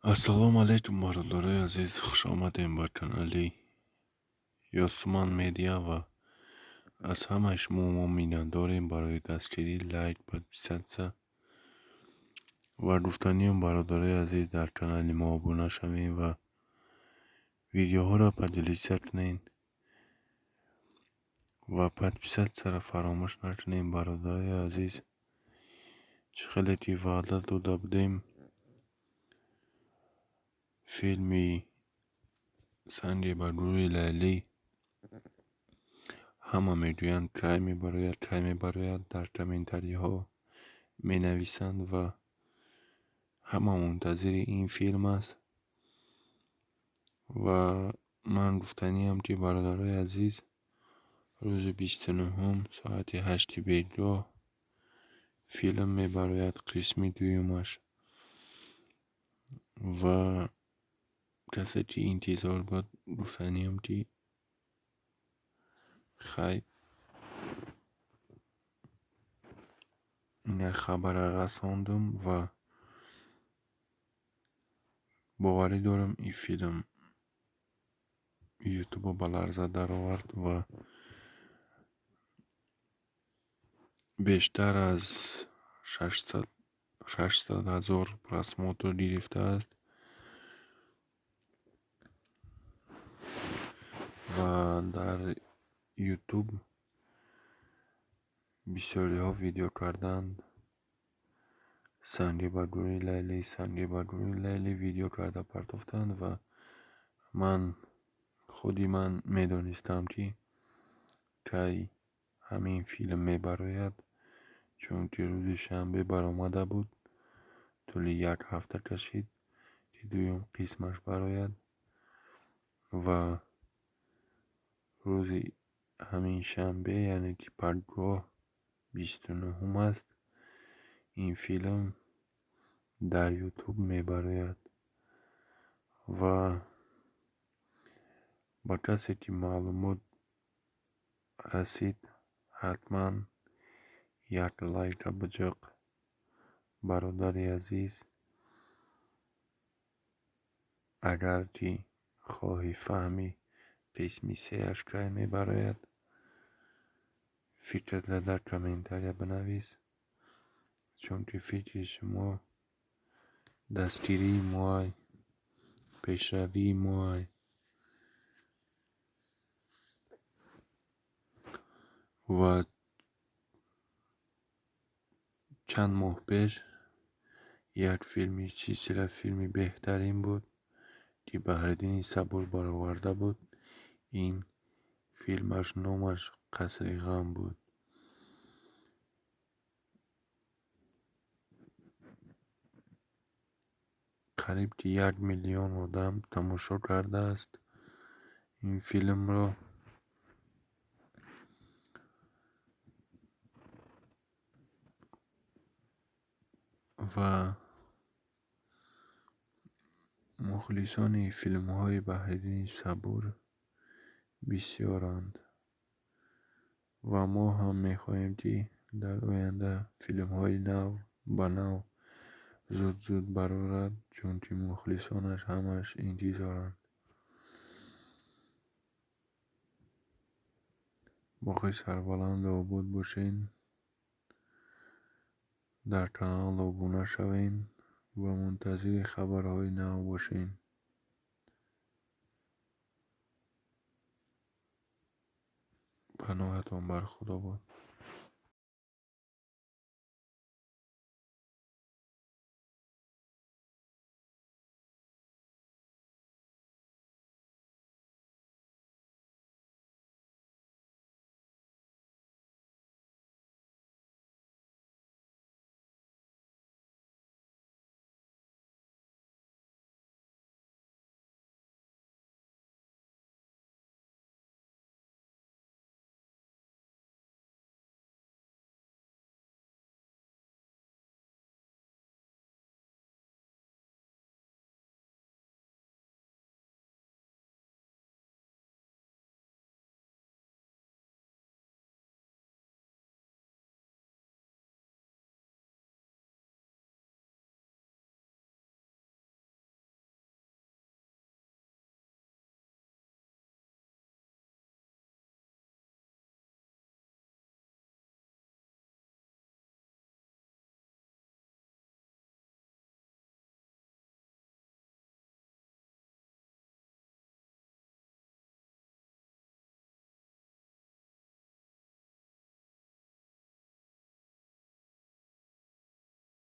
السلام علیکم برادرای عزیز، خوش آمدین به کانالی یاسمان میدیا و از همه شما مینا داریم برای دستگیری لایک подписаться و گفتنیم برادرای عزیز در کانال ما ابونه شوین و ویدیوها را پدیلیچه کنین و подписаться را فراموش نکنین برادرای عزیز. چه خیلی وعده داده بودیم فیلمی سنگ با گوری لیلی همه میگویند کی میبراید در کامنتاری ها می نویسند و همه منتظر این فیلم است و من گفتنیم که برادرای عزیز روز 29 ساعت 8 بیگاه فیلم میبراید قسمی دویمش و کسی که انتظار بود گفتنیم که خیلی این خبر رساندم و باوری دارم این فیلم یوتیوب به لرزه در آورد و بیشتر از 600,000 پرسموتر گرفته است و در یوتیوب بسیاری ها ویدیو کردند سنگه با گوری لیلی ویدیو کرده پرتافتند و خودی من میدانستم که همین فیلم میبراید، چون که روز شنبه برآمده بود. طول یک هفته کشید که دویم قسمش براید و روز همین شنبه یعنی که پنجگاه 29 است این فیلم در یوتیوب میبراید و با کسی که معلومات رسید حتما یک لایک بجق برادر عزیز. اگر که خواهی فهمی قسمی سهش که میبراید فکرت در کامنتاری بنویس، چون که فکر شما دستگیری مای پیشروی مای و چند ماه پیش یک فیلمی سلسله فیلمی بهترین بود که بهردینی صبور برآورده بود. این فیلمش نامش قصر غم بود. قریب که 1 میلیون آدم تماشا کرده است این فیلم را و مخلصان فیلم های بهردینی صبور بسیارند و ما هم میخواهیم که در آینده فیلم های نو با نو زود برآورد، چون که مخلصانش همش انتظارند. باقی سربلند و آباد باشین، در کانال ابونه شوین و منتظر خبرهای نو باشین. پناهتان بر خدا باد.